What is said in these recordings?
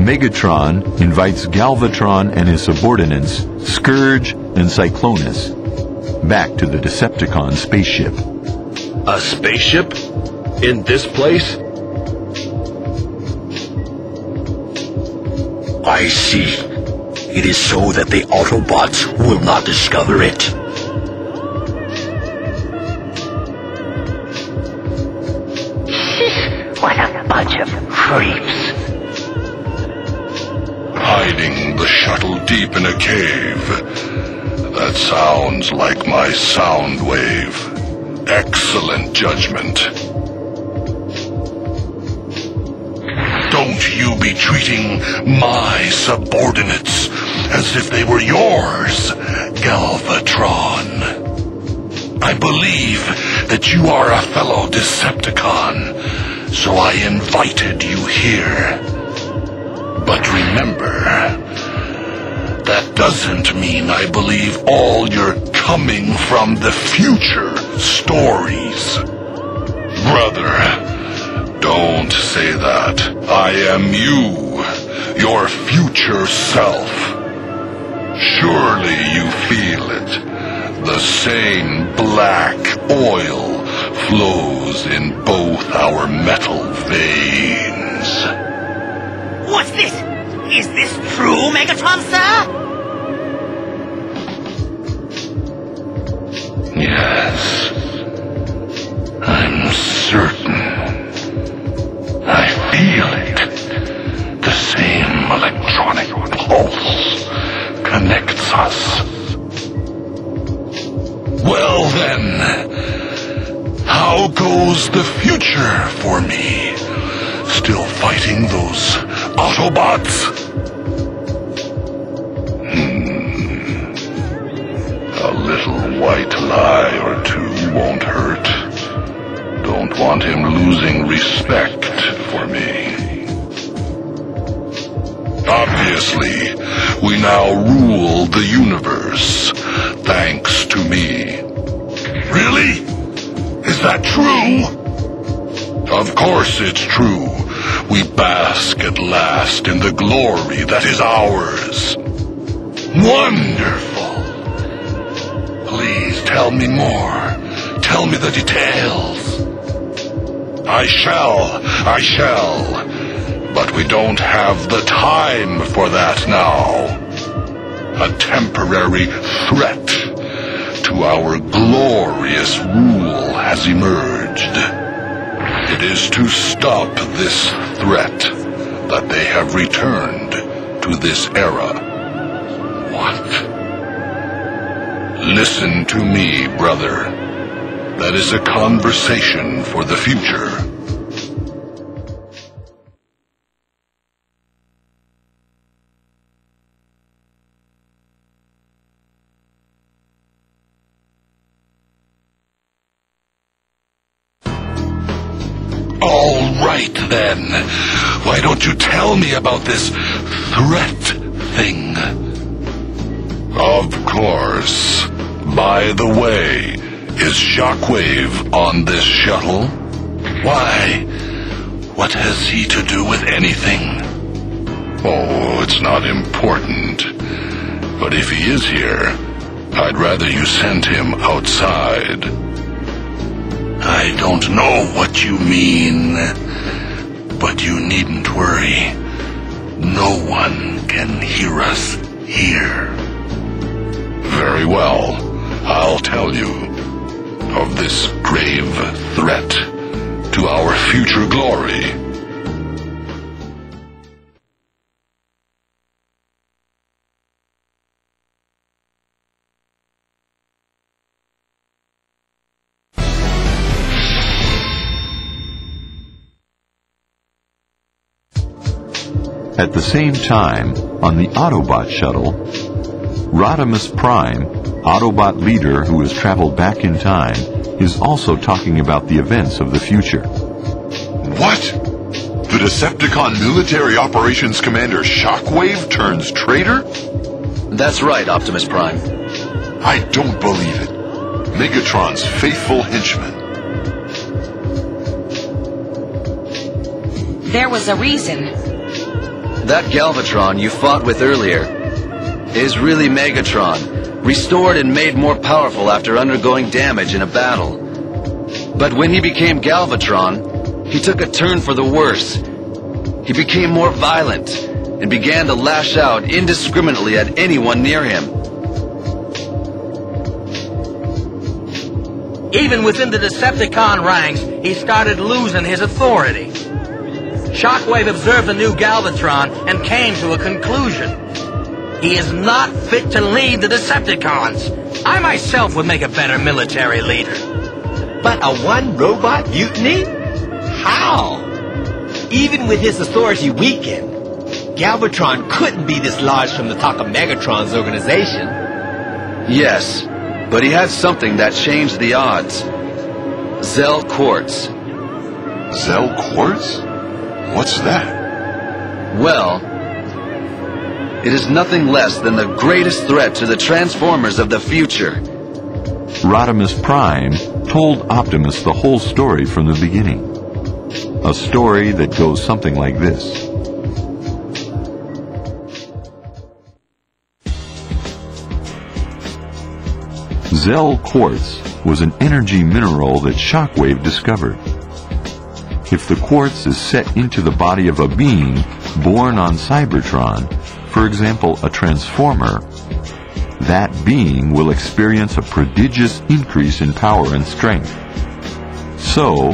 Megatron invites Galvatron and his subordinates, Scourge and Cyclonus, back to the Decepticon spaceship. A spaceship? In this place? I see. It is so that the Autobots will not discover it. What a bunch of creeps. Hiding the shuttle deep in a cave. That sounds like my sound wave. Excellent judgment. Don't you be treating my subordinates as if they were yours, Galvatron. I believe that you are a fellow Decepticon, so I invited you here. But remember, that doesn't mean I believe all your coming from the future stories. Brother, don't say that. I am you, your future self. Surely you feel it. The same black oil flows in both our metal veins. What's this? Is this true, Megatron, sir? Yes. I'm certain. I feel it. The same electronic pulse connects us. Well then, how goes the future for me? Still fighting those Autobots? A little white lie or two won't hurt. Don't want him losing respect for me. Obviously, we now rule the universe, thanks to me. Really? Is that true? Of course it's true. We bask at last in the glory that is ours. Wonderful. Please tell me more. Tell me the details. I shall. But we don't have the time for that now. A temporary threat to our glorious rule has emerged. It is to stop this threat that they have returned to this era. What? Listen to me, brother. That is a conversation for the future. All right, then. Why don't you tell me about this threat thing? Of course. By the way, is Shockwave on this shuttle? Why? What has he to do with anything? Oh, it's not important. But if he is here, I'd rather you send him outside. I don't know what you mean, but you needn't worry. No one can hear us here. Very well, I'll tell you of this grave threat to our future glory. At the same time, on the Autobot shuttle, Rodimus Prime, Autobot leader who has traveled back in time, is also talking about the events of the future. What? The Decepticon military operations commander Shockwave turns traitor? That's right, Optimus Prime. I don't believe it. Megatron's faithful henchman. There was a reason. That Galvatron you fought with earlier is really Megatron, restored and made more powerful after undergoing damage in a battle. But when he became Galvatron, he took a turn for the worse. He became more violent and began to lash out indiscriminately at anyone near him. Even within the Decepticon ranks, he started losing his authority. Shockwave observed the new Galvatron and came to a conclusion. He is not fit to lead the Decepticons. I myself would make a better military leader. But a one-robot mutiny? How? Even with his authority weakened, Galvatron couldn't be dislodged from the top of Megatron's organization. Yes, but he had something that changed the odds. Zell Quartz. Zell Quartz? What's that? Well, it is nothing less than the greatest threat to the Transformers of the future. Rodimus Prime told Optimus the whole story from the beginning. A story that goes something like this. Zell Quartz was an energy mineral that Shockwave discovered. If the quartz is set into the body of a being born on Cybertron, for example a Transformer, that being will experience a prodigious increase in power and strength. So,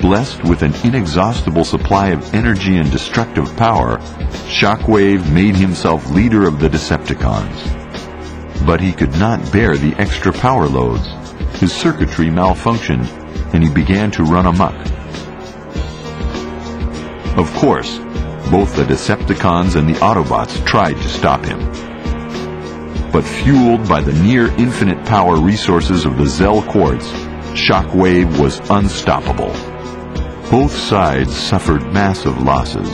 blessed with an inexhaustible supply of energy and destructive power, Shockwave made himself leader of the Decepticons. But he could not bear the extra power loads. His circuitry malfunctioned, and he began to run amok. Of course, both the Decepticons and the Autobots tried to stop him. But fueled by the near-infinite power resources of the Zell Quartz, Shockwave was unstoppable. Both sides suffered massive losses.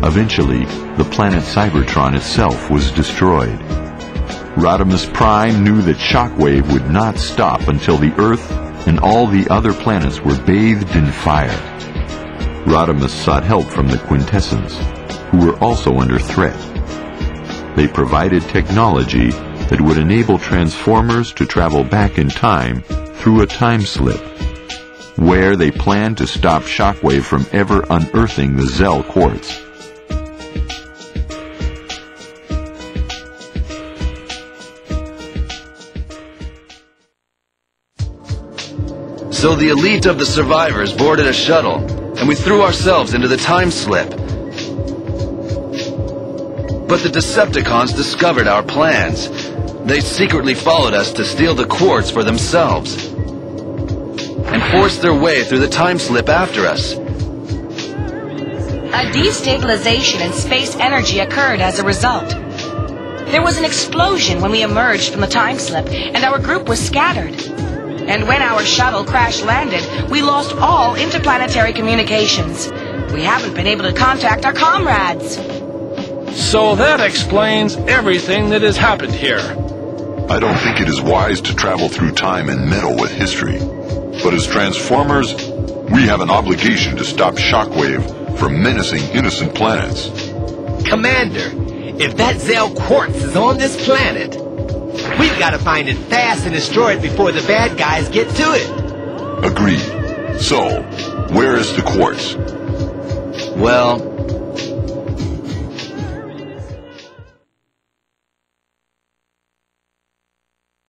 Eventually, the planet Cybertron itself was destroyed. Rodimus Prime knew that Shockwave would not stop until the Earth and all the other planets were bathed in fire. Rodimus sought help from the Quintessence, who were also under threat. They provided technology that would enable Transformers to travel back in time through a time slip, where they planned to stop Shockwave from ever unearthing the Zell Quartz. So the elite of the survivors boarded a shuttle, and we threw ourselves into the time slip. But the Decepticons discovered our plans. They secretly followed us to steal the quartz for themselves, and forced their way through the time slip after us. A destabilization in space energy occurred as a result. There was an explosion when we emerged from the time slip, and our group was scattered. And when our shuttle crash-landed, we lost all interplanetary communications. We haven't been able to contact our comrades. So that explains everything that has happened here. I don't think it is wise to travel through time and meddle with history. But as Transformers, we have an obligation to stop Shockwave from menacing innocent planets. Commander, if that Zell Quartz is on this planet, we've got to find it fast and destroy it before the bad guys get to it. Agreed. So, where is the quartz? Well,